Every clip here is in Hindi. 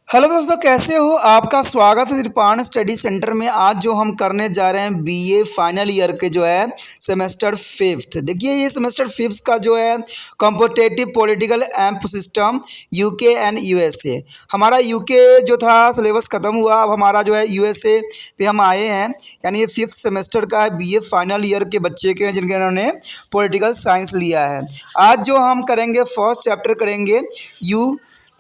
हेलो दोस्तों, कैसे हो? आपका स्वागत है त्रिपाण स्टडी सेंटर में। आज जो हम करने जा रहे हैं बीए फाइनल ईयर के जो है सेमेस्टर फिफ्थ। देखिए, ये सेमेस्टर फिफ्थ का जो है competitive political and system UK and USA. हमारा यूके जो था सिलेबस ख़त्म हुआ, अब हमारा जो है यूएसए पे हम आए हैं। यानी ये फिफ्थ सेमेस्टर का है, बीए फाइनल ईयर के बच्चे के हैं जिनके इन्होंने पॉलिटिकल साइंस लिया है। आज जो हम करेंगे फर्स्ट चैप्टर करेंगे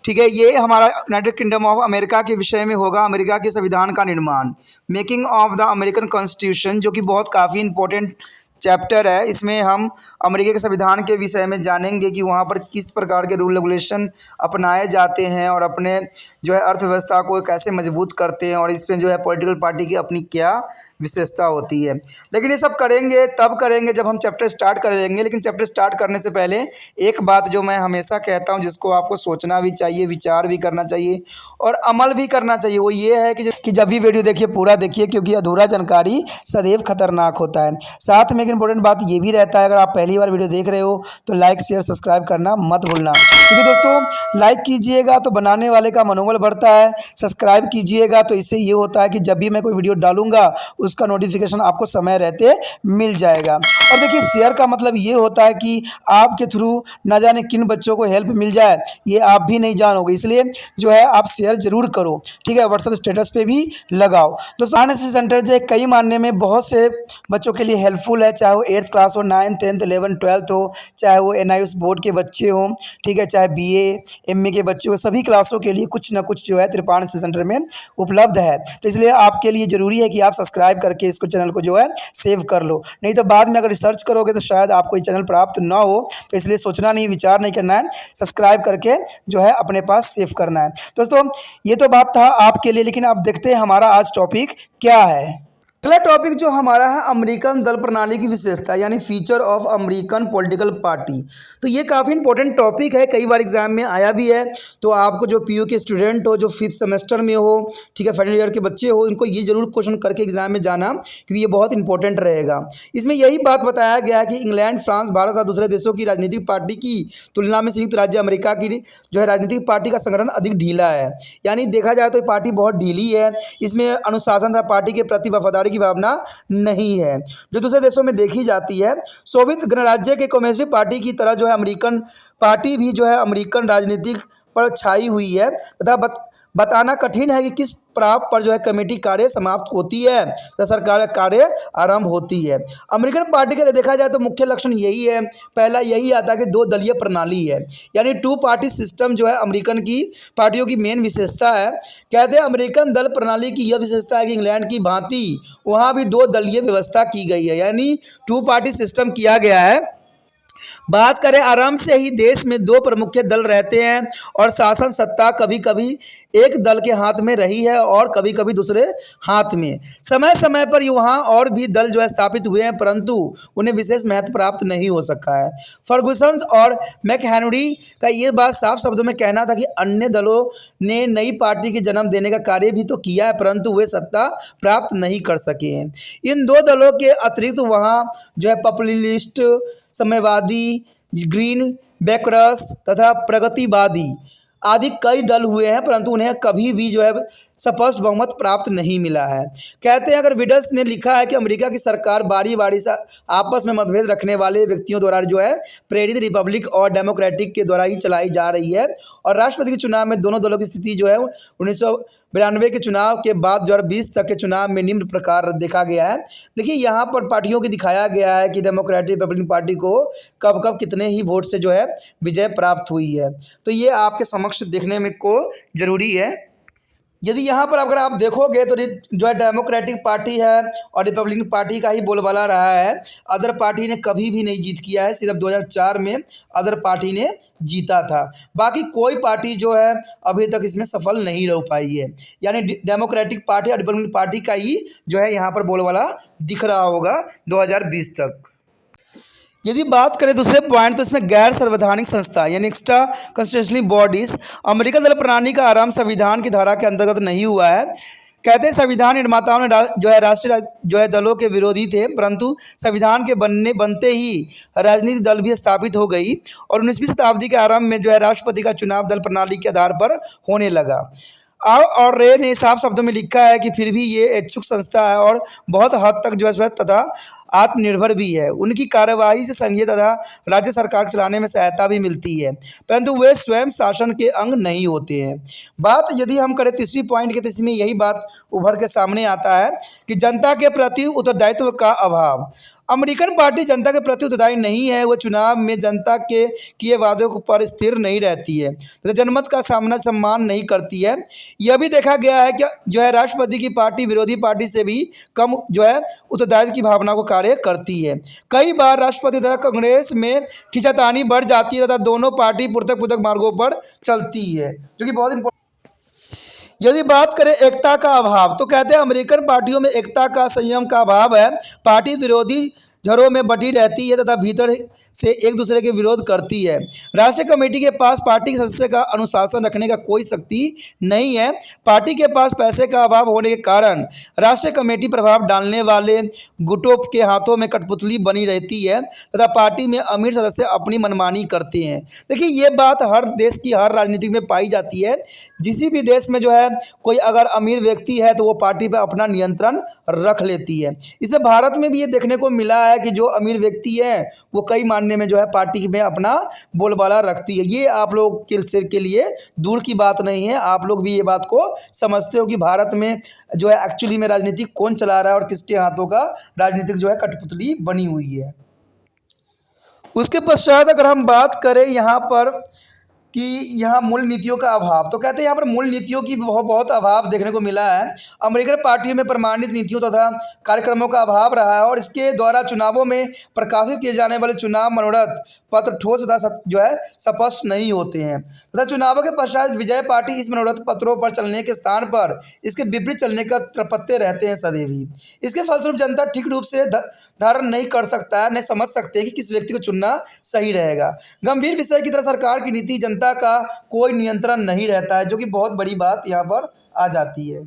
ठीक है। ये हमारा यूनाइटेड किंगडम ऑफ अमेरिका के विषय में होगा। अमेरिका के संविधान का निर्माण, making of the American constitution, जो कि बहुत काफ़ी इंपॉर्टेंट चैप्टर है। इसमें हम अमेरिका के संविधान के विषय में जानेंगे कि वहाँ पर किस प्रकार के रूल रेगुलेशन अपनाए जाते हैं और अपने जो है अर्थव्यवस्था को कैसे मजबूत करते हैं, और इसमें जो है पॉलिटिकल पार्टी की अपनी क्या विशेषता होती है। लेकिन ये सब करेंगे तब करेंगे जब हम चैप्टर स्टार्ट करेंगे। लेकिन चैप्टर स्टार्ट करने से पहले एक बात जो मैं हमेशा कहता हूँ, जिसको आपको सोचना भी चाहिए, विचार भी करना चाहिए और अमल भी करना चाहिए, वो ये है कि जब भी वीडियो देखिए पूरा देखिए, क्योंकि अधूरा जानकारी सदैव खतरनाक होता है। साथ में एक इंपॉर्टेंट बात ये भी रहता है, अगर आप पहली बार वीडियो देख रहे हो तो लाइक शेयर सब्सक्राइब करना मत भूलना। क्योंकि दोस्तों, लाइक कीजिएगा तो बनाने वाले का मनोबल बढ़ता है, सब्सक्राइब कीजिएगा तो इससे ये होता है कि जब भी मैं कोई वीडियो डालूंगा उसका नोटिफिकेशन आपको समय रहते मिल जाएगा। और देखिए, शेयर का मतलब ये होता है कि आपके थ्रू ना जाने किन बच्चों को हेल्प मिल जाए, ये आप भी नहीं जानोगे। इसलिए जो है आप शेयर जरूर करो, ठीक है। व्हाट्सएप स्टेटस पे भी लगाओ। दोस्तों, एनएसएस सेंटर जो है कई मानने में बहुत से बच्चों के लिए हेल्पफुल है, चाहे वो 8th क्लास हो, 9th 10th 11th 12th हो, चाहे वो एनआईएस बोर्ड के बच्चे हों, ठीक है, चाहे बीए एमए के बच्चे हो, सभी क्लासों के लिए कुछ ना कुछ जो है त्रिपाण सेंटर में उपलब्ध है। तो इसलिए आपके लिए ज़रूरी है कि आप सब्सक्राइब करके इसको चैनल को जो है सेव कर लो, नहीं तो बाद में अगर रिसर्च करोगे तो शायद आपको ये चैनल प्राप्त ना हो। तो इसलिए सोचना नहीं, विचार नहीं करना है, सब्सक्राइब करके जो है अपने पास सेव करना है। दोस्तों, ये तो बात था आपके लिए, लेकिन अब देखते हैं हमारा आज टॉपिक क्या है। अगला टॉपिक जो हमारा है अमेरिकन दल प्रणाली की विशेषता, यानी feature of American political party. तो ये काफ़ी इंपॉर्टेंट टॉपिक है, कई बार एग्जाम में आया भी है। तो आपको जो पीयू के स्टूडेंट हो, जो फिफ्थ सेमेस्टर में हो, ठीक है, फाइनल ईयर के बच्चे हो, इनको ये जरूर क्वेश्चन करके एग्जाम में जाना, क्योंकि ये बहुत इंपॉर्टेंट रहेगा। इसमें यही बात बताया गया है कि इंग्लैंड, फ्रांस, भारत और दूसरे देशों की राजनीतिक पार्टी की तुलना में संयुक्त राज्य अमेरिका की जो है राजनीतिक पार्टी का संगठन अधिक ढीला है। यानी देखा जाए तो ये पार्टी बहुत ढीली है, इसमें अनुशासन तथा पार्टी के प्रति वफादारी की भावना नहीं है, जो दूसरे देशों में देखी जाती है। सोवियत गणराज्य के कम्युनिस्ट पार्टी की तरह जो है अमेरिकन पार्टी भी जो है अमेरिकन राजनीति पर छाई हुई है, तथा बताना कठिन है कि किस प्राप पर जो है कमेटी कार्य समाप्त होती है तथा सरकार कार्य आरंभ होती है। अमेरिकन पार्टी का देखा जाए तो मुख्य लक्षण यही है, पहला यही आता है कि दो दलीय प्रणाली है, यानी टू पार्टी सिस्टम जो है अमेरिकन की पार्टियों की मेन विशेषता है। कहते हैं अमेरिकन दल प्रणाली की यह विशेषता है कि इंग्लैंड की भांति वहाँ भी दो दलीय व्यवस्था की गई है, यानी टू पार्टी सिस्टम किया गया है। बात करें आराम से ही, देश में दो प्रमुख दल रहते हैं और शासन सत्ता कभी कभी एक दल के हाथ में रही है और कभी कभी दूसरे हाथ में। समय समय पर वहाँ और भी दल जो है स्थापित हुए हैं, परंतु उन्हें विशेष महत्व प्राप्त नहीं हो सका है। फर्गुसन और मैकहेनरी का ये बात साफ शब्दों में कहना था कि अन्य दलों ने नई पार्टी के जन्म देने का कार्य भी तो किया है, परंतु वे सत्ता प्राप्त नहीं कर सके हैं। इन दो दलों के अतिरिक्त वहाँ जो है पॉपुलिस्ट, समयवादी, ग्रीन बैकवर्ड्स तथा प्रगतिवादी आदि कई दल हुए हैं, परंतु उन्हें कभी भी जो है स्पष्ट बहुमत प्राप्त नहीं मिला है। कहते हैं, अगर विडस ने लिखा है कि अमेरिका की सरकार बारी बारी से आपस में मतभेद रखने वाले व्यक्तियों द्वारा जो है प्रेरित रिपब्लिक और डेमोक्रेटिक के द्वारा ही चलाई जा रही है, और राष्ट्रपति के चुनाव में दोनों दलों की स्थिति जो है 1992 के चुनाव के बाद 2020 तक के चुनाव में निम्न प्रकार देखा गया है। देखिए, यहाँ पर पार्टियों को दिखाया गया है कि डेमोक्रेटिक रिपब्लिकन पार्टी को कब कब कितने ही वोट से जो है विजय प्राप्त हुई है। तो ये आपके समक्ष देखने में को जरूरी है। यदि यहाँ पर अगर आप देखोगे तो जो है डेमोक्रेटिक पार्टी है और रिपब्लिकन पार्टी का ही बोलबाला रहा है। अदर पार्टी ने कभी भी नहीं जीत किया है, सिर्फ 2004 में अदर पार्टी ने जीता था। बाकी कोई पार्टी जो है अभी तक इसमें सफल नहीं रह पाई है, यानी डेमोक्रेटिक पार्टी और रिपब्लिकन पार्टी का ही जो है यहाँ पर बोलबाला दिख रहा होगा 2020 तक। यदि बात करें दूसरे पॉइंट, तो इसमें गैर संवैधानिक संस्था यानी एक्स्ट्रा कॉन्स्टिट्यूशनल बॉडीज अमेरिकन दल प्रणाली का आरंभ संविधान की धारा के अंतर्गत नहीं हुआ है। कहते हैं संविधान निर्माताओं ने जो है राष्ट्रीय जो है दलों के विरोधी थे, परंतु संविधान के बनते ही राजनीतिक दल भी स्थापित हो गई और 19वीं शताब्दी के आरंभ में जो है राष्ट्रपति का चुनाव दल प्रणाली के आधार पर होने लगा। और रे ने साफ शब्दों में लिखा है कि फिर भी ये इच्छुक संस्था है और बहुत हद तक जो है स्वायत्त तथा आत्मनिर्भर भी है। उनकी कार्यवाही से संघीय तथा राज्य सरकार चलाने में सहायता भी मिलती है, परंतु वे स्वयं शासन के अंग नहीं होते हैं। बात यदि हम करें तीसरी पॉइंट की, तो इसमें यही बात उभर के सामने आता है कि जनता के प्रति उत्तरदायित्व का अभाव। अमेरिकन पार्टी जनता के प्रति उत्तरदायी नहीं है। वो चुनाव में जनता के किए वादों पर स्थिर नहीं रहती है तथा जनमत का सामना सम्मान नहीं करती है। यह भी देखा गया है कि जो है राष्ट्रपति की पार्टी विरोधी पार्टी से भी कम जो है उत्तरदायित्व की भावना को कार्य करती है। कई बार राष्ट्रपति तथा कांग्रेस में खींचातानी बढ़ जाती है तथा दोनों पार्टी पृथक पृथक मार्गों पर चलती है, जो कि बहुत इंपॉर्टेंट। यदि बात करें एकता का अभाव, तो कहते हैं अमेरिकन पार्टियों में एकता का संयम का अभाव है। पार्टी विरोधी जड़ों में बटी रहती है तथा भीतर से एक दूसरे के विरोध करती है। राष्ट्रीय कमेटी के पास पार्टी के सदस्य का अनुशासन रखने का कोई शक्ति नहीं है। पार्टी के पास पैसे का अभाव होने के कारण राष्ट्रीय कमेटी प्रभाव डालने वाले गुटों के हाथों में कठपुतली बनी रहती है तथा पार्टी में अमीर सदस्य अपनी मनमानी करते हैं। देखिए, ये बात हर देश की हर राजनीति में पाई जाती है। किसी भी देश में जो है कोई अगर अमीर व्यक्ति है तो वो पार्टी पर अपना नियंत्रण रख लेती है। इसमें भारत में भी ये देखने को मिला है कि जो अमीर व्यक्ति है वो कई मायने में जो है पार्टी में अपना बोलबाला रखती है। ये आप लोग के सिर के लिए दूर की बात नहीं है। आप लोग भी ये बात को समझते हो कि भारत में जो है एक्चुअली में राजनीति कौन चला रहा है और किसके हाथों का राजनीतिक जो है कठपुतली बनी हुई है। उसके पश्चात अगर हम बात करें यहाँ पर कि यहाँ मूल नीतियों का अभाव, तो कहते हैं यहाँ पर मूल नीतियों की बहुत अभाव देखने को मिला है। अमेरिकन पार्टियों में प्रमाणित नीतियों तथा कार्यक्रमों का अभाव रहा है और इसके द्वारा चुनावों में प्रकाशित किए जाने वाले चुनाव मनोरथ पत्र ठोस तथा जो है स्पष्ट नहीं होते हैं तथा चुनावों के पश्चात विजय पार्टी इस मनोरथ पत्रों पर चलने के स्थान पर इसके विपरीत चलने का त्रपत्य रहते हैं सदैव ही। इसके फलस्वरूप जनता ठीक रूप से धारण नहीं कर सकता है, नहीं समझ सकते कि किस व्यक्ति को चुनना सही रहेगा। गंभीर विषय की तरह सरकार की नीति जनता का कोई नियंत्रण नहीं रहता है, जो कि बहुत बड़ी बात यहाँ पर आ जाती है।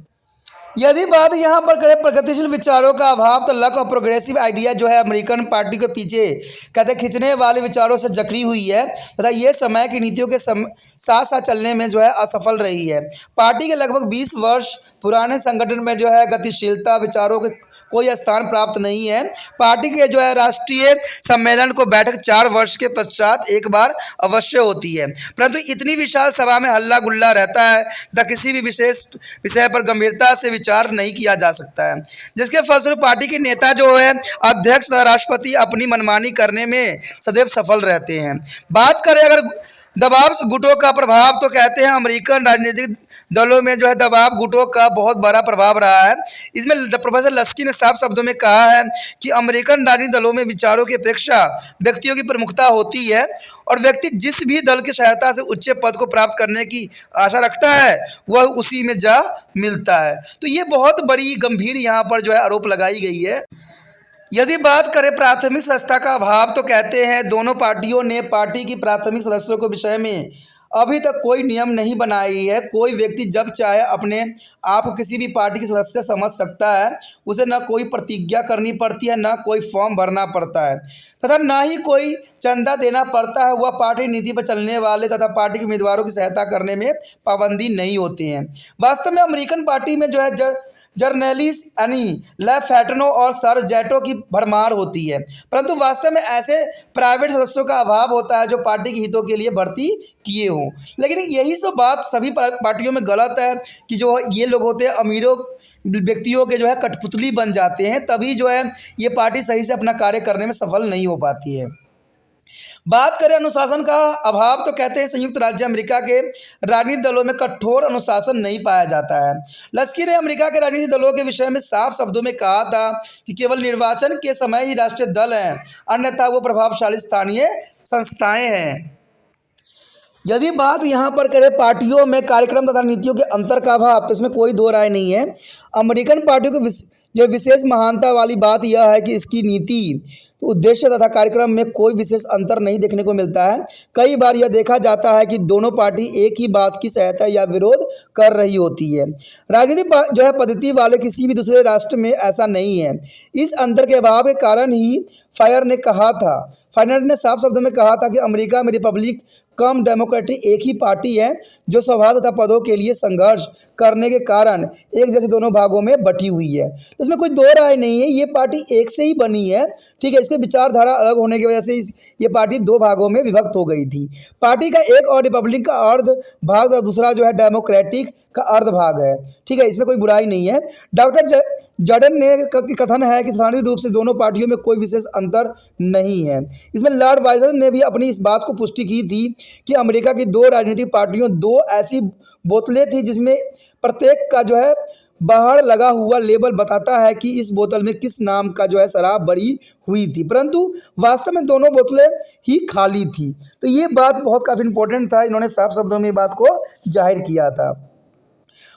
यदि बात यहाँ पर करें प्रगतिशील विचारों का अभाव, तो लक और प्रोग्रेसिव आइडिया जो है अमेरिकन पार्टी के पीछे कहते खींचने वाले विचारों से जकड़ी हुई है तथा ये समय की नीतियों के साथ साथ चलने में जो है असफल रही है। पार्टी के लगभग 20 वर्ष पुराने संगठन में जो है गतिशीलता विचारों के कोई स्थान प्राप्त नहीं है। पार्टी के जो है राष्ट्रीय सम्मेलन को बैठक 4 वर्ष के पश्चात एक बार अवश्य होती है, परंतु इतनी विशाल सभा में हल्ला गुल्ला रहता है तथा किसी भी विशेष विषय पर गंभीरता से विचार नहीं किया जा सकता है, जिसके फलस्वरूप पार्टी के नेता जो है अध्यक्ष तथा राष्ट्रपति अपनी मनमानी करने में सदैव सफल रहते हैं। बात करें अगर दबाव गुटों का प्रभाव, तो कहते हैं अमेरिकन राजनीतिक दलों में जो है दबाव गुटों का बहुत बड़ा प्रभाव रहा है। इसमें प्रोफेसर लस्की ने साफ शब्दों में कहा है कि अमेरिकन राजनीतिक दलों में विचारों की अपेक्षा व्यक्तियों की प्रमुखता होती है और व्यक्ति जिस भी दल की सहायता से उच्च पद को प्राप्त करने की आशा रखता है वह उसी में जा मिलता है। तो ये बहुत बड़ी गंभीर यहाँ पर जो है आरोप लगाई गई है। यदि बात करें प्राथमिक सदस्यता का अभाव, तो कहते हैं दोनों पार्टियों ने पार्टी की प्राथमिक सदस्यों के विषय में अभी तक कोई नियम नहीं बनाई है। कोई व्यक्ति जब चाहे अपने आप को किसी भी पार्टी के सदस्य समझ सकता है। उसे न कोई प्रतिज्ञा करनी पड़ती है, न कोई फॉर्म भरना पड़ता है तथा न ही कोई चंदा देना पड़ता है। वह पार्टी नीति पर चलने वाले तथा पार्टी के उम्मीदवारों की सहायता करने में पाबंदी नहीं होते हैं। वास्तव में अमेरिकन पार्टी में जो है जर्नलिस यानी लेफ्टिनेंटों और सरजेटों की भरमार होती है, परंतु वास्तव में ऐसे प्राइवेट सदस्यों का अभाव होता है जो पार्टी के हितों के लिए भर्ती किए हों। लेकिन यही सब बात सभी पार्टियों में गलत है कि जो ये लोग होते हैं अमीरों व्यक्तियों के जो है कठपुतली बन जाते हैं, तभी जो है ये पार्टी सही से अपना कार्य करने में सफल नहीं हो पाती है। बात करें अनुशासन का अभाव, तो कहते हैं संयुक्त राज्य अमेरिका के राजनीतिक दलों में कठोर अनुशासन नहीं पाया जाता है। लस्की ने अमेरिका के राजनीतिक दलों के विषय में साफ शब्दों में कहा था कि केवल निर्वाचन के समय ही राष्ट्रीय दल हैं, अन्यथा वो प्रभावशाली स्थानीय संस्थाएं हैं। यदि बात यहाँ पर करें पार्टियों में कार्यक्रम तथा नीतियों के अंतर का अभाव, तो इसमें कोई दो राय नहीं है। अमेरिकन पार्टियों की जो विशेष महानता वाली बात यह है कि इसकी नीति, उद्देश्य तथा कार्यक्रम में कोई विशेष अंतर नहीं देखने को मिलता है। कई बार यह देखा जाता है कि दोनों पार्टी एक ही बात की सहायता या विरोध कर रही होती है। राजनीतिक जो है पद्धति वाले किसी भी दूसरे राष्ट्र में ऐसा नहीं है। इस अंतर के अभाव के कारण ही फायर ने कहा था फाइनर ने साफ शब्दों में कहा था कि अमेरिका में रिपब्लिक कम डेमोक्रेटिक एक ही पार्टी है जो स्वभाव तथा पदों के लिए संघर्ष करने के कारण एक जैसे दोनों भागों में बटी हुई है। तो इसमें कोई दो राय नहीं है, ये पार्टी एक से ही बनी है, ठीक है। इसके विचारधारा अलग होने की वजह से ये पार्टी दो भागों में विभक्त हो गई थी। पार्टी का एक और रिपब्लिक का अर्ध भाग और दूसरा जो है डेमोक्रेटिक का अर्ध भाग है, ठीक है। इसमें कोई बुराई नहीं है। डॉक्टर जॉर्डन ने कथन है कि स्थानीय रूप से दोनों पार्टियों में कोई विशेष अंतर नहीं है। इसमें लॉर्ड वाइजर ने भी अपनी इस बात को पुष्टि की थी कि अमेरिका की दो राजनीतिक पार्टियों दो ऐसी बोतलें थी जिसमें प्रत्येक का जो है बाहर लगा हुआ लेबल बताता है कि इस बोतल में किस नाम का जो है शराब भरी हुई थी, परंतु वास्तव में दोनों बोतलें ही खाली थी। तो ये बात बहुत काफ़ी इंपॉर्टेंट था, इन्होंने साफ शब्दों में बात को जाहिर किया था।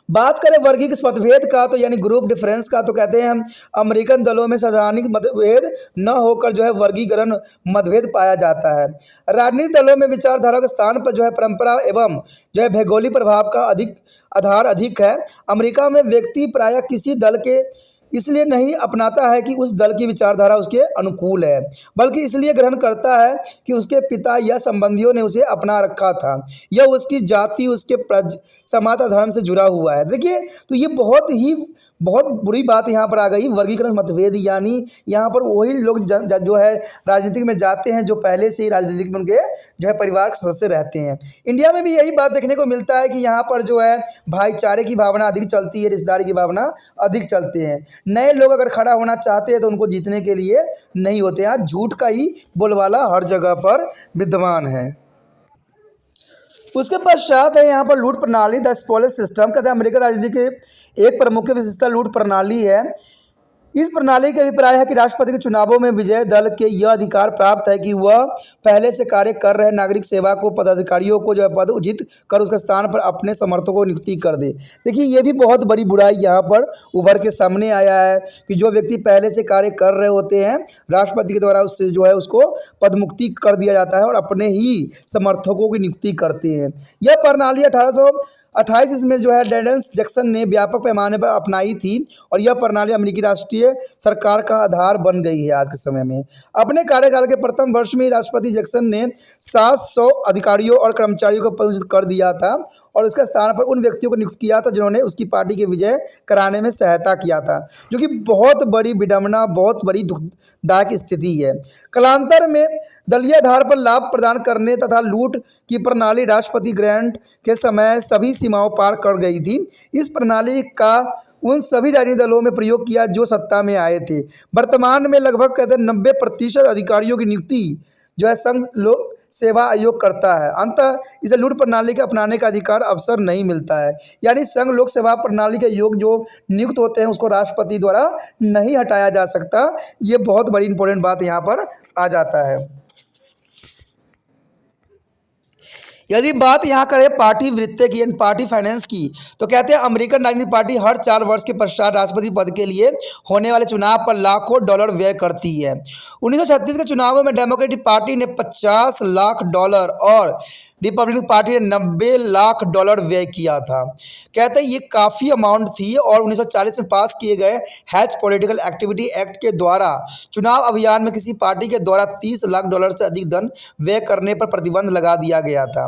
बात करें वर्गीय मतभेद का तो यानी ग्रुप डिफरेंस का, तो कहते हैं हम अमेरिकन दलों में संवैधानिक मतभेद न होकर जो है वर्गीकरण मतभेद पाया जाता है। राजनीतिक दलों में विचारधारा के स्थान पर जो है परंपरा एवं जो है भौगोलिक प्रभाव का आधार अधिक है। अमेरिका में व्यक्ति प्रायः किसी दल के इसलिए नहीं अपनाता है कि उस दल की विचारधारा उसके अनुकूल है, बल्कि इसलिए ग्रहण करता है कि उसके पिता या संबंधियों ने उसे अपना रखा था या उसकी जाति उसके समाज धर्म से जुड़ा हुआ है। देखिए, तो ये बहुत बुरी बात यहाँ पर आ गई, वर्गीकरण मतभेद। यानी यहाँ पर वही लोग जो है राजनीतिक में जाते हैं जो पहले से ही राजनीतिक में उनके जो है परिवार के सदस्य रहते हैं। इंडिया में भी यही बात देखने को मिलता है कि यहाँ पर जो है भाईचारे की भावना अधिक चलती है, रिश्तेदारी की भावना अधिक चलते हैं। नए लोग अगर खड़ा होना चाहते हैं तो उनको जीतने के लिए नहीं होते हैं। झूठ का ही बोलबाला हर जगह पर विद्यमान है। उसके पश्चात है यहाँ पर लूट प्रणाली, द स्पॉइलर सिस्टम। कहते हैं अमेरिकन राजनीति की एक प्रमुख विशेषता लूट प्रणाली है। इस प्रणाली का अभिप्राय है कि राष्ट्रपति के चुनावों में विजय दल के यह अधिकार प्राप्त है कि वह पहले से कार्य कर रहे नागरिक सेवा को पदाधिकारियों को जो है पद उचित कर उसके स्थान पर अपने समर्थकों को नियुक्ति कर दे। देखिए, ये भी बहुत बड़ी बुराई यहाँ पर उभर के सामने आया है कि जो व्यक्ति पहले से कार्य कर रहे होते हैं राष्ट्रपति के द्वारा उससे जो है उसको पद मुक्ति कर दिया जाता है और अपने ही समर्थकों की नियुक्ति करते हैं। यह प्रणाली 1828 इसमें जो है डेडेंस जैक्सन ने व्यापक पैमाने पर अपनाई थी और यह प्रणाली अमेरिकी राष्ट्रीय सरकार का आधार बन गई है आज के समय में। अपने कार्यकाल के प्रथम वर्ष में राष्ट्रपति जैक्सन ने 700 अधिकारियों और कर्मचारियों को पदोन्नत कर दिया था और उसके स्थान पर उन व्यक्तियों को नियुक्त किया था जिन्होंने उसकी पार्टी के विजय कराने में सहायता किया था, जो कि बहुत बड़ी विडंबना, बहुत बड़ी दुखदायक स्थिति है। कालांतर में दलीय आधार पर लाभ प्रदान करने तथा लूट की प्रणाली राष्ट्रपति ग्रांट के समय सभी सीमाओं पार कर गई थी। इस प्रणाली का उन सभी राजनीतिक दलों में प्रयोग किया जो सत्ता में आए थे। वर्तमान में लगभग कहते हैं 90% अधिकारियों की नियुक्ति जो है संघ लोक सेवा आयोग करता है। अंततः इसे लूट प्रणाली के अपनाने का अधिकार अवसर नहीं मिलता है। यानी संघ लोक सेवा प्रणाली के योग जो नियुक्त होते हैं उसको राष्ट्रपति द्वारा नहीं हटाया जा सकता। ये बहुत बड़ी इंपॉर्टेंट बात यहाँ पर आ जाता है। यदि बात यहाँ करें पार्टी वृत्ति की, पार्टी फाइनेंस की, तो कहते हैं अमेरिकन राजनीतिक पार्टी हर 4 वर्ष के पश्चात राष्ट्रपति पद के लिए होने वाले चुनाव पर लाखों डॉलर व्यय करती है। 1936 के चुनावों में डेमोक्रेटिक पार्टी ने $50 लाख और रिपब्लिकन पार्टी ने $90 लाख व्यय किया था। कहते हैं ये काफ़ी अमाउंट थी और 1940 में पास किए गए हैच पॉलिटिकल एक्टिविटी एक्ट के द्वारा चुनाव अभियान में किसी पार्टी के द्वारा $30 लाख से अधिक धन व्यय करने पर प्रतिबंध लगा दिया गया था।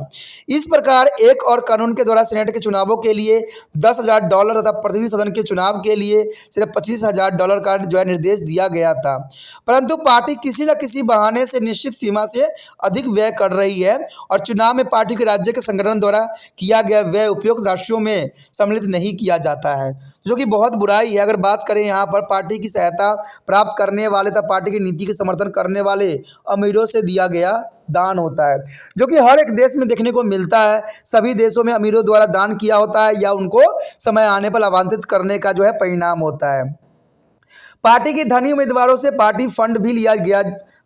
इस प्रकार एक और कानून के द्वारा सेनेट के चुनावों के लिए $10,000 तथा प्रतिनिधि सदन के चुनाव के लिए सिर्फ $25,000 का जो है निर्देश दिया गया था। परंतु पार्टी किसी न किसी बहाने से निश्चित सीमा से अधिक व्यय कर रही है और चुनाव में पार्टी के राज्य के संगठन द्वारा किया गया व्यय उपयुक्त राशियों में सम्मिलित नहीं किया जाता है, जो कि बहुत बुराई है। अगर बात करें यहाँ पर पार्टी की सहायता प्राप्त करने वाले तथा पार्टी की नीति के समर्थन करने वाले अमीरों से दिया गया दान होता है, जो कि हर एक देश में देखने को मिलता है। सभी देशों में अमीरों द्वारा दान किया होता है या उनको समय आने पर लाभान्वित करने का जो है परिणाम होता है। पार्टी के धनी उम्मीदवारों से पार्टी फंड भी लिया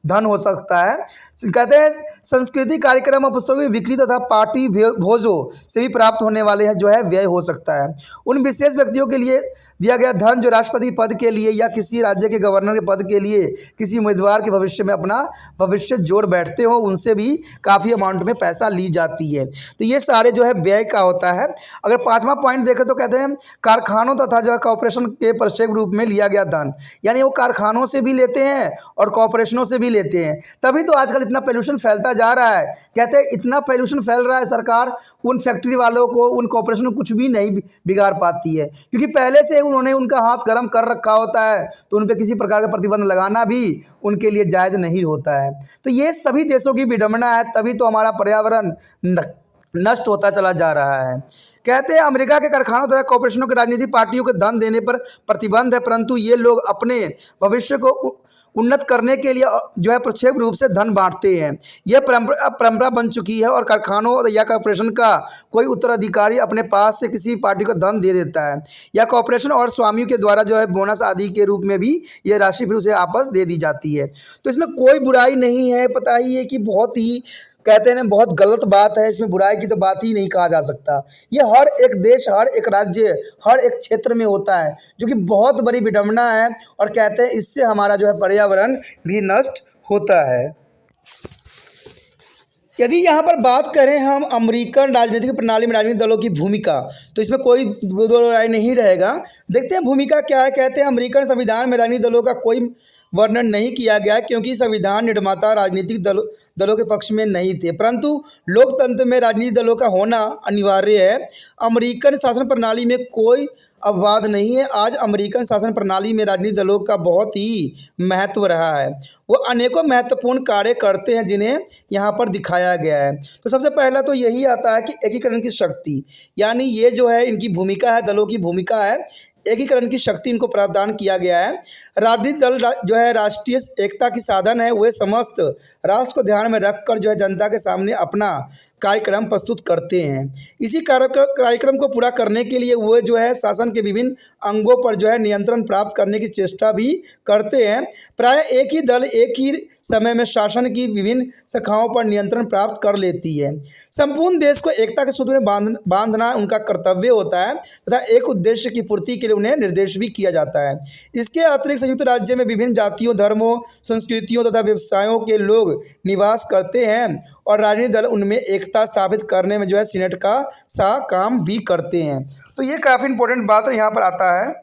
धन हो सकता है। कहते हैं संस्कृति कार्यक्रम और पुस्तकों की बिक्री तथा पार्टी भोजों से भी प्राप्त होने वाले हैं जो है व्यय हो सकता है। उन विशेष व्यक्तियों के लिए दिया गया धन जो राष्ट्रपति पद के लिए या किसी राज्य के गवर्नर के पद के लिए किसी उम्मीदवार के भविष्य में अपना भविष्य जोड़ बैठते हो, उनसे भी काफ़ी अमाउंट में पैसा ली जाती है। तो ये सारे जो है व्यय का होता है। अगर पाँचवा पॉइंट देखें तो कहते हैं कारखानों तथा जो है कॉरपोरेशन के प्रत्यक्ष रूप में लिया गया धन, यानी वो कारखानों से भी लेते हैं और कॉरपोरेशनों से भी लेते हैं। तभी तो आजकल इतना पोल्यूशन फैलता जा रहा है। कहते हैं इतना पोल्यूशन फैल रहा है, सरकार उन फैक्ट्री वालों को, उन कॉरपोरेशन को कुछ भी नहीं बिगाड़ पाती है, क्योंकि पहले से उन्होंने उनका हाथ गर्म कर रखा होता है, तो उन पर किसी प्रकार का प्रतिबंध लगाना भी उनके लिए जायज़ नहीं होता है। तो ये सभी देशों की विडंबना है, तभी तो हमारा पर्यावरण नष्ट होता चला जा रहा है। कहते हैं अमेरिका के कारखानों तथा कॉरपोरेशनों के राजनीतिक पार्टियों के धन देने पर प्रतिबंध है, परंतु ये लोग अपने भविष्य को उन्नत करने के लिए जो है प्रत्यक्ष रूप से धन बांटते हैं। यह परंपरा बन चुकी है और कारखानों या कॉरपोरेशन का कोई उत्तराधिकारी अपने पास से किसी पार्टी को धन दे देता है, या कॉरपोरेशन और स्वामियों के द्वारा जो है बोनस आदि के रूप में भी यह राशि फिर उसे वापस दे दी जाती है। तो इसमें कोई बुराई नहीं है। पता ही है कि बहुत ही कहते हैं ना, बहुत गलत बात है, इसमें बुराई की तो बात ही नहीं कहा जा सकता। ये हर एक देश, हर एक राज्य, हर एक क्षेत्र में होता है, जो कि बहुत बड़ी विडंबना है। और कहते हैं इससे हमारा जो है पर्यावरण भी नष्ट होता है। यदि यहाँ पर बात करें हम अमेरिकन राजनीतिक प्रणाली में राजनीतिक दलों की भूमिका, तो इसमें कोई दो राय नहीं रहेगा। देखते हैं भूमिका क्या है। कहते हैं अमेरिकन संविधान में राजनीतिक दलों का कोई वर्णन नहीं किया गया, क्योंकि संविधान निर्माता राजनीतिक दलों के पक्ष में नहीं थे, परंतु लोकतंत्र में राजनीतिक दलों का होना अनिवार्य है। अमेरिकन शासन प्रणाली में कोई अपवाद नहीं है। आज अमेरिकन शासन प्रणाली में राजनीतिक दलों का बहुत ही महत्व रहा है। वो अनेकों महत्वपूर्ण कार्य करते हैं जिन्हें यहाँ पर दिखाया गया है। तो सबसे पहला तो यही आता है कि एकीकरण की शक्ति, यानी ये जो है इनकी भूमिका है, दलों की भूमिका है, एकीकरण की शक्ति इनको प्रदान किया गया है। राजनीतिक दल जो है राष्ट्रीय एकता की साधन है। वे समस्त राष्ट्र को ध्यान में रखकर जो है जनता के सामने अपना कार्यक्रम प्रस्तुत करते हैं। इसी कार्यक्रम को पूरा करने के लिए वो जो है शासन के विभिन्न अंगों पर जो है नियंत्रण प्राप्त करने की चेष्टा भी करते हैं। प्राय एक ही दल एक ही समय में शासन की विभिन्न शाखाओं पर नियंत्रण प्राप्त कर लेती है। संपूर्ण देश को एकता के सूत्र में बांधना उनका कर्तव्य होता है तथा एक उद्देश्य की पूर्ति के लिए उन्हें निर्देश भी किया जाता है। इसके अतिरिक्त संयुक्त राज्य में विभिन्न जातियों, धर्मों, संस्कृतियों तथा व्यवसायों के लोग निवास करते हैं और राजनीतिक दल उनमें एकता स्थापित करने में जो है सीनेट का सा काम भी करते हैं। तो ये काफ़ी इंपॉर्टेंट बात यहाँ पर आता है।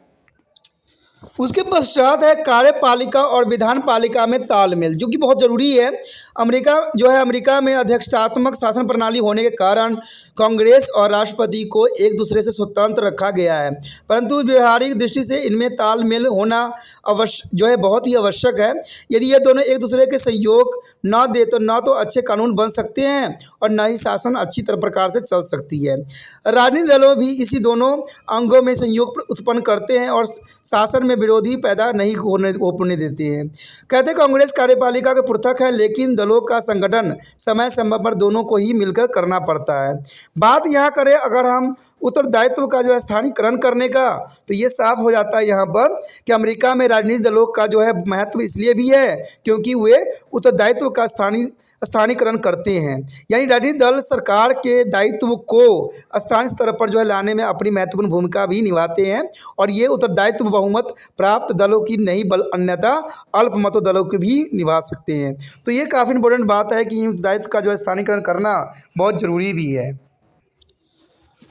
उसके पश्चात है कार्यपालिका और विधान पालिका में तालमेल, जो कि बहुत ज़रूरी है। अमेरिका में अध्यक्षतात्मक शासन प्रणाली होने के कारण कांग्रेस और राष्ट्रपति को एक दूसरे से स्वतंत्र रखा गया है, परंतु व्यवहारिक दृष्टि से इनमें तालमेल होना बहुत ही आवश्यक है। यदि ये दोनों एक दूसरे के सहयोग न दे तो न तो अच्छे कानून बन सकते हैं और न ही शासन अच्छी तरह प्रकार से चल सकती है। राजनीतिक दलों भी इसी दोनों अंगों में संयोग उत्पन्न करते हैं और शासन में विरोधी पैदा नहीं होने देते हैं। कहते कांग्रेस कार्यपालिका के पृथक है, लेकिन दलों का संगठन समय समय पर दोनों को ही मिलकर करना पड़ता है। बात यहाँ करें अगर हम उत्तरदायित्व का जो है स्थानीयकरण करने का, तो ये साफ हो जाता है यहाँ पर कि अमेरिका में राजनीतिक दलों का जो है महत्व इसलिए भी है क्योंकि वे उत्तरदायित्व का स्थानीयकरण करते हैं, यानी राजनीतिक दल सरकार के दायित्व को स्थानीय स्तर पर जो है लाने में अपनी महत्वपूर्ण भूमिका भी निभाते हैं। और ये उत्तरदायित्व बहुमत प्राप्त दलों की नहीं अन्यथा अल्पमतों दलों की भी निभा सकते हैं। तो ये काफ़ी इंपॉर्टेंट बात है कि उत्तरदायित्व का जो है स्थानीयकरण करना बहुत ज़रूरी भी है।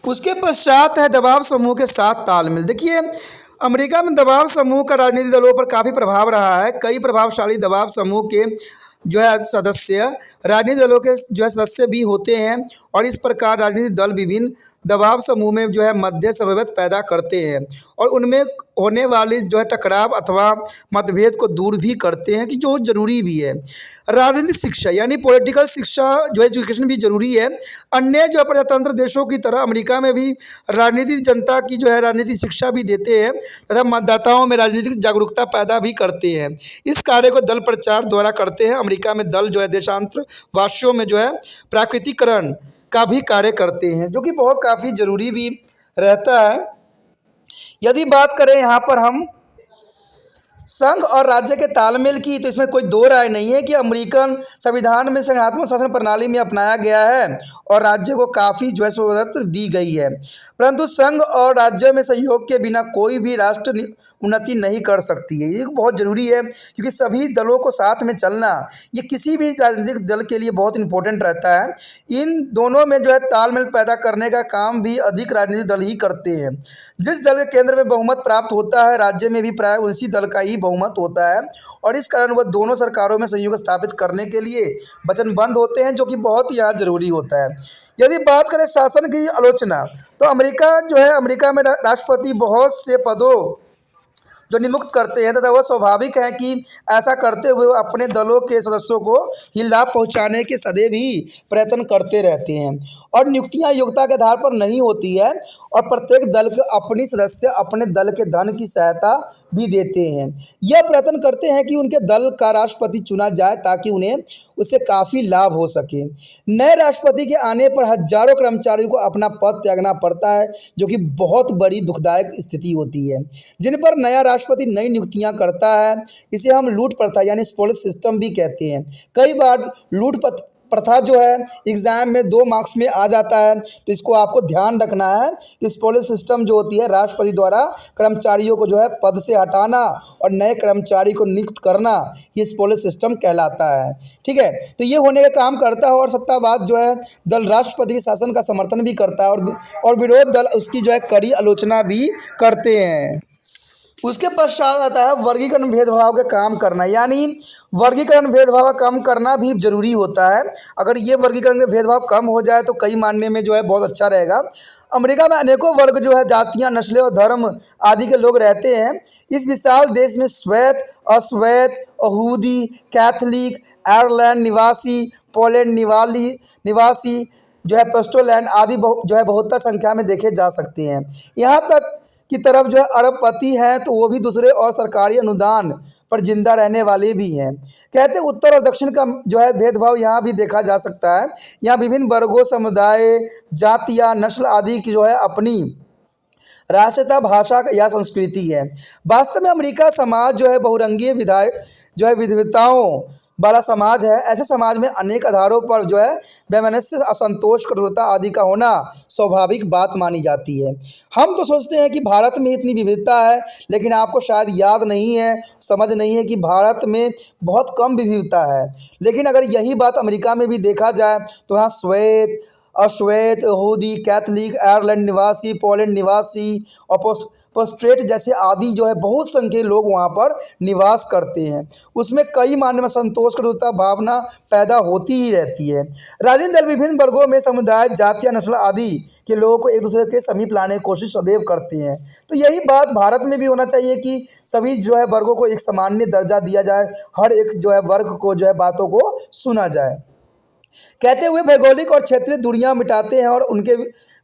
उसके पश्चात है दबाव समूह के साथ तालमेल। देखिए अमेरिका में दबाव समूह का राजनीतिक दलों पर काफ़ी प्रभाव रहा है। कई प्रभावशाली दबाव समूह के जो है सदस्य राजनीतिक दलों के जो है सदस्य भी होते हैं और इस प्रकार राजनीतिक दल विभिन्न दबाव समूह में जो है मध्य समन्वय पैदा करते हैं और उनमें होने वाली जो है टकराव अथवा मतभेद को दूर भी करते हैं, कि जो ज़रूरी भी है। राजनीतिक शिक्षा यानी पॉलिटिकल शिक्षा जो है एजुकेशन भी ज़रूरी है। अन्य जो प्रजातंत्र देशों की तरह अमेरिका में भी राजनीतिक जनता की जो है राजनीतिक शिक्षा भी देते हैं तथा मतदाताओं में राजनीतिक जागरूकता पैदा भी करते हैं। इस कार्य को दल प्रचार द्वारा करते हैं। अमेरिका में दल जो है देशांतर वासियों में जो है प्राकृतिकरण का भी कार्य करते हैं, जो कि बहुत काफ़ी ज़रूरी भी रहता है। यदि बात करें यहाँ पर हम संघ और राज्य के तालमेल की तो इसमें कोई दो राय नहीं है कि अमेरिकन संविधान में संघात्मक शासन प्रणाली में अपनाया गया है और राज्य को काफ़ी जो है स्वतंत्रता दी गई है। परंतु संघ और राज्य में सहयोग के बिना कोई भी राष्ट्र उन्नति नहीं कर सकती है। ये बहुत ज़रूरी है क्योंकि सभी दलों को साथ में चलना ये किसी भी राजनीतिक दल के लिए बहुत इंपॉर्टेंट रहता है। इन दोनों में जो है तालमेल पैदा करने का काम भी अधिक राजनीतिक दल ही करते हैं। जिस दल के केंद्र में बहुमत प्राप्त होता है, राज्य में भी प्राय उसी दल का ही बहुमत होता है और इस कारण वह दोनों सरकारों में सहयोग स्थापित करने के लिए वचनबद्ध होते हैं, जो कि बहुत ही यहाँ जरूरी होता है। यदि बात करें शासन की आलोचना, तो अमेरिका में राष्ट्रपति बहुत से पदों जो नियुक्त करते हैं तथा वह स्वाभाविक है कि ऐसा करते हुए वो अपने दलों के सदस्यों को ही लाभ पहुंचाने के सदैव ही प्रयत्न करते रहते हैं और नियुक्तियां योग्यता के आधार पर नहीं होती है और प्रत्येक दल के अपनी सदस्य अपने दल के धन की सहायता भी देते हैं। यह प्रयत्न करते हैं कि उनके दल का राष्ट्रपति चुना जाए ताकि उन्हें उससे काफ़ी लाभ हो सके। नए राष्ट्रपति के आने पर हजारों कर्मचारियों को अपना पद त्यागना पड़ता है, जो कि बहुत बड़ी दुखदायक स्थिति होती है। जिन पर नया राष्ट्रपति नई नियुक्तियां करता है, इसे हम लूट प्रथा यानी स्पॉलिश सिस्टम भी कहते हैं। कई बार लूट प्रथा जो है एग्ज़ाम में 2 मार्क्स में आ जाता है, तो इसको आपको ध्यान रखना है कि स्पॉलिश सिस्टम जो होती है राष्ट्रपति द्वारा कर्मचारियों को जो है पद से हटाना और नए कर्मचारी को नियुक्त करना, ये स्पॉलिश सिस्टम कहलाता है। ठीक है, तो ये होने का काम करता है और सत्तावाद जो है दल राष्ट्रपति के शासन का समर्थन भी करता है और विरोध दल उसकी जो है कड़ी आलोचना भी करते हैं। उसके पश्चात आता है वर्गीकरण भेदभाव के काम करना, यानी वर्गीकरण भेदभाव कम करना भी जरूरी होता है। अगर ये वर्गीकरण भेदभाव कम हो जाए तो कई मानने में जो है बहुत अच्छा रहेगा। अमेरिका में अनेकों वर्ग जो है जातियां, नस्लें और धर्म आदि के लोग रहते हैं। इस विशाल देश में श्वेत, अश्वेत, यहूदी, कैथलिक, आयरलैंड निवासी, पोलैंड निवासी जो है पेस्टोलैंड आदि जो है बहुतर संख्या में देखे जा सकते हैं। यहाँ तक की तरफ जो है अरबपति हैं तो वो भी दूसरे और सरकारी अनुदान पर जिंदा रहने वाले भी हैं। कहते उत्तर और दक्षिण का जो है भेदभाव यहाँ भी देखा जा सकता है। यहाँ विभिन्न वर्गों, समुदाय, जातियाँ, नस्ल आदि की जो है अपनी राष्ट्रीयता, भाषा या संस्कृति है। वास्तव में अमेरिका समाज जो है बहुरंगीय विविधताओं वाला समाज है। ऐसे समाज में अनेक आधारों पर जो है वैमनस्य, असंतोष, कठोरता आदि का होना स्वाभाविक बात मानी जाती है। हम तो सोचते हैं कि भारत में इतनी विविधता है, लेकिन आपको शायद याद नहीं है, समझ नहीं है कि भारत में बहुत कम विविधता है। लेकिन अगर यही बात अमेरिका में भी देखा जाए तो यहाँ श्वेत, अश्वेत, यहूदी, कैथलिक, आयरलैंड निवासी, पोलैंड निवासी और पोस्ट्रेट जैसे आदि जो है बहुत संख्या लोग वहाँ पर निवास करते हैं। उसमें कई मानने में संतोष, कठोरता भावना पैदा होती ही रहती है। राजनीतिक दल विभिन्न वर्गों में समुदाय, जातियाँ, नस्ल आदि के लोगों को एक दूसरे के समीप लाने की कोशिश सदैव करते हैं। तो यही बात भारत में भी होना चाहिए कि सभी जो है वर्गों को एक सामान्य दर्जा दिया जाए, हर एक जो है वर्ग को जो है बातों को सुना जाए। कहते हुए भौगोलिक और क्षेत्रीय दूरियां मिटाते हैं और उनके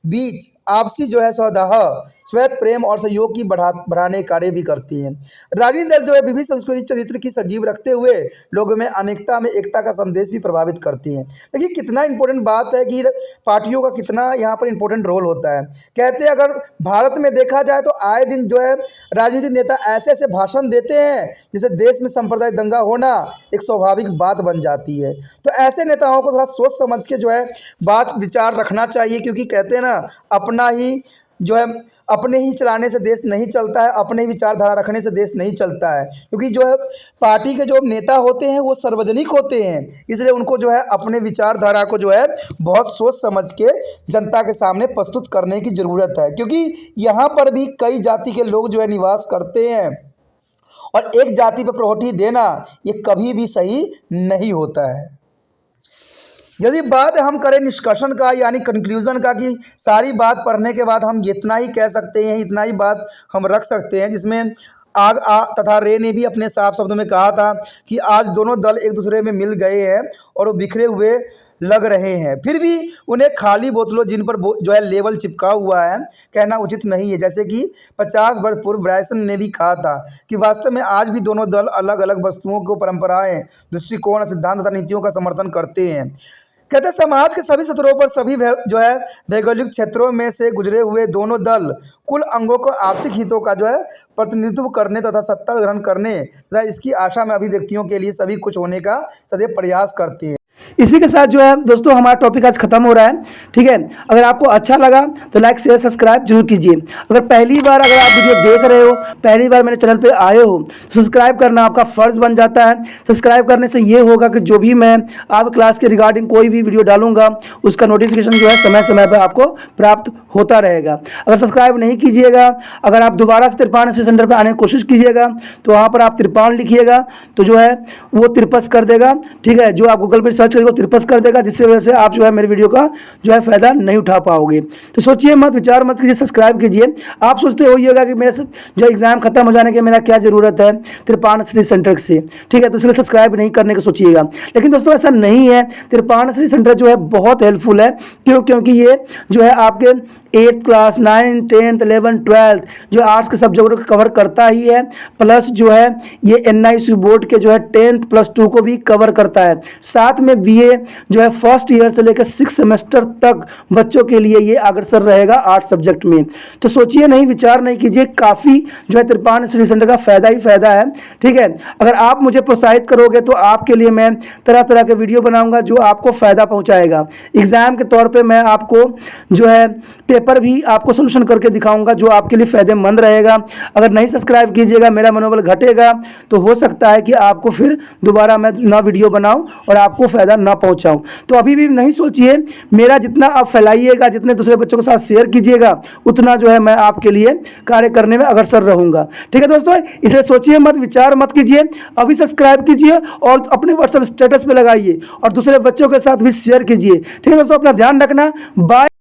बीच आपसी जो है सौहार्द, श्वेत प्रेम और सहयोग की बढ़ाने कार्य भी करती हैं। राजनीतिक दल जो है विभिन्न संस्कृति चरित्र की सजीव रखते हुए लोगों में अनेकता में एकता का संदेश भी प्रभावित करती हैं। देखिए कितना इंपॉर्टेंट बात है कि पार्टियों का कितना यहाँ पर इंपॉर्टेंट रोल होता है। कहते हैं अगर भारत में देखा जाए तो आए दिन जो है राजनीतिक नेता ऐसे ऐसे भाषण देते हैं जिससे देश में सांप्रदायिक दंगा होना एक स्वाभाविक बात बन जाती है। तो ऐसे नेताओं को थोड़ा सोच समझ के जो है बात विचार रखना चाहिए, क्योंकि कहते हैं ना अपना ही जो है अपने ही चलाने से देश नहीं चलता है, अपने ही विचारधारा रखने से देश नहीं चलता है। क्योंकि जो है पार्टी के जो नेता होते हैं वो सार्वजनिक होते हैं, इसलिए उनको जो है अपने विचारधारा को जो है बहुत सोच समझ के जनता के सामने प्रस्तुत करने की ज़रूरत है। क्योंकि यहाँ पर भी कई जाति के लोग जो है निवास करते हैं और एक जाति पर प्रायोरिटी देना ये कभी भी सही नहीं होता है। यदि बात हम करें निष्कर्षण का यानी कंक्लूजन का, कि सारी बात पढ़ने के बाद हम इतना ही कह सकते हैं, इतना ही बात हम रख सकते हैं, जिसमें आग तथा रे ने भी अपने साफ शब्दों में कहा था कि आज दोनों दल एक दूसरे में मिल गए हैं और वो बिखरे हुए लग रहे हैं, फिर भी उन्हें खाली बोतलों जिन पर जो है लेबल चिपका हुआ है कहना उचित नहीं है। जैसे कि 50 वर्ष पूर्व ब्रायसन ने भी कहा था कि वास्तव में आज भी दोनों दल अलग अलग वस्तुओं को, परंपराएं, दृष्टिकोण, सिद्धांत तथा नीतियों का समर्थन करते हैं। कहते हैं समाज के सभी स्तरों पर सभी जो है भौगोलिक क्षेत्रों में से गुजरे हुए दोनों दल कुल अंगों को आर्थिक हितों का जो है प्रतिनिधित्व करने तथा सत्ता ग्रहण करने तथा इसकी आशा में अभिव्यक्तियों के लिए सभी कुछ होने का सदैव प्रयास करते हैं। इसी के साथ जो है दोस्तों हमारा टॉपिक आज खत्म हो रहा है। ठीक है, अगर आपको अच्छा लगा तो लाइक शेयर सब्सक्राइब जरूर कीजिए। अगर पहली बार अगर आप वीडियो देख रहे हो, पहली बार मेरे चैनल पे आए हो, तो सब्सक्राइब करना आपका फर्ज बन जाता है। सब्सक्राइब करने से ये होगा कि जो भी मैं आप क्लास के रिगार्डिंग कोई भी वीडियो डालूंगा उसका नोटिफिकेशन जो है समय समय पर आपको प्राप्त होता रहेगा। अगर सब्सक्राइब नहीं कीजिएगा, अगर आप दोबारा से तिरपान स्टडी सेंटर पर आने की कोशिश कीजिएगा तो वहाँ पर आप तिरपान लिखिएगा तो जो है वो तिरपस कर देगा। ठीक है, जो आप गूगल पर सर्च करेंगे वो तिरपस कर देगा, जिससे वजह से आप जो है मेरे वीडियो का जो है फायदा नहीं उठा पाओगे। तो सोचिए मत, विचार मत कीजिए, सब्सक्राइब कीजिए। आप सोचते होइएगा कि मेरे जो एग्जाम खत्म हो जाने के मेरा क्या जरूरत है तिरपान स्टडी सेंटर से। ठीक है, तो इसलिए सब्सक्राइब नहीं करने का सोचिएगा। लेकिन दोस्तों ऐसा नहीं है, तिरपान स्टडी सेंटर जो है बहुत हेल्पफुल है। क्योंकि ये जो है आपके 8th class 9th 10th 11th 12th जो आर्ट्स के सब्जेक्ट को कवर करता ही है, प्लस जो है ये NIC बोर्ड के जो है 10th +2 को भी कवर करता है। साथ में BA जो है फर्स्ट ईयर से लेकर 6 सेमेस्टर तक बच्चों के लिए ये अग्रसर रहेगा आर्ट्स सब्जेक्ट में। तो सोचिए नहीं, विचार नहीं कीजिए, काफ़ी जो है तिरपान स्टडी सेंटर का फायदा ही फायदा है। ठीक है, अगर आप मुझे प्रोत्साहित करोगे तो आपके लिए मैं तरह तरह के वीडियो बनाऊंगा जो आपको फ़ायदा पहुंचाएगा। एग्जाम के तौर पे मैं आपको जो है पेपर भी आपको सोल्यूशन करके दिखाऊंगा जो आपके लिए फ़ायदेमंद रहेगा। अगर नहीं सब्सक्राइब कीजिएगा, मेरा मनोबल घटेगा, तो हो सकता है कि आपको फिर दोबारा मैं ना वीडियो बनाऊं और आपको फ़ायदा ना पहुंचाऊं। तो अभी भी नहीं सोचिए, मेरा जितना आप फैलाइएगा, जितने दूसरे बच्चों के साथ शेयर कीजिएगा, उतना जो है मैं आपके लिए कार्य करने में अग्रसर रहूँगा। ठीक है दोस्तों, इसलिए सोचिए मत, विचार मत कीजिए, अभी सब्सक्राइब कीजिए और अपने व्हाट्सएप स्टेटस पे लगाइए और दूसरे बच्चों के साथ भी शेयर कीजिए। ठीक है दोस्तों, अपना ध्यान रखना। बाय।